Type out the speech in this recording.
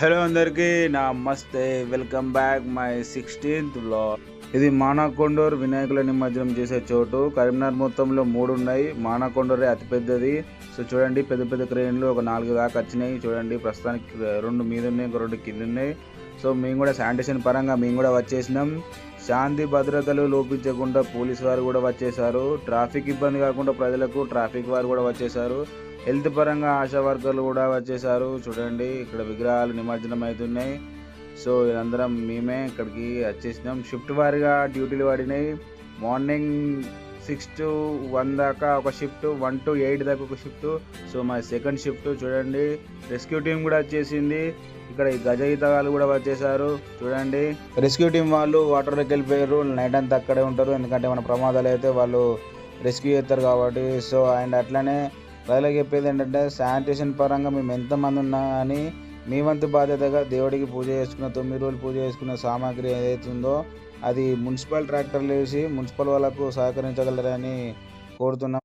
Hello అందరికీ నమస్తే. Welcome back my 16th vlog. ఇది మానకొండూర్ వినాయకుల నిమజ్జనం చేసే చోటు. కరీంనగర్ మొత్తంలో 3 ఉన్నాయి. మానకొండూరే అతిపెద్దది. సో చూడండి, పెద్ద పెద్ద క్రేన్లు ఒక 4 దాకా వచ్చినాయి. చూడండి, ప్రస్తుతానికి 2 మీద ఉన్నాయి, ఇంకో 2 కింద ఉన్నాయి. సో మేము కూడా శానిటేషన్ పరంగా మేము కూడా వచ్చేసినాం. శాంతి భద్రతలు లోపించకుండా పోలీసు వారు కూడా వచ్చేసారు. ట్రాఫిక్ ఇబ్బంది కాకుండా ప్రజలకు ట్రాఫిక్ వారు కూడా వచ్చేసారు. హెల్త్ పరంగా ఆశా వర్కర్లు కూడా వచ్చేసారు. చూడండి, ఇక్కడ విగ్రహాలు నిమజ్జనం అవుతున్నాయి. సో అందరం మేమే ఇక్కడికి వచ్చేసినాం. షిఫ్ట్ వారిగా డ్యూటీలు పడినాయి. మార్నింగ్ 6 to 1 దాకా ఒక షిఫ్ట్, 1 to 8 దాకా ఒక షిఫ్ట్. సో మా సెకండ్ షిఫ్ట్. చూడండి, రెస్క్యూ టీం కూడా వచ్చేసింది. ఇక్కడ ఈ గజ ఈతగాళ్ళు కూడా వచ్చేసారు. చూడండి, రెస్క్యూ టీం వాళ్ళు వాటర్లోకి వెళ్ళిపోయారు. నైట్ అంతా అక్కడే ఉంటారు, ఎందుకంటే మన ప్రమాదాలు అయితే వాళ్ళు రెస్క్యూ చేస్తారు కాబట్టి. సో అండ్ అట్లనే ప్రజలకు చెప్పేది ఏంటంటే, శానిటేషన్ పరంగా మేము ఎంతమంది ఉన్నా కానీ మీ వంతు బాధ్యతగా దేవుడికి పూజ చేసుకున్న 9 రోజులు పూజ చేసుకున్న సామాగ్రి ఏదైతే ఉందో అది మున్సిపల్ ట్రాక్టర్లు వేసి మున్సిపల్ వాళ్ళకు సహకరించగలరని కోరుతున్నాం.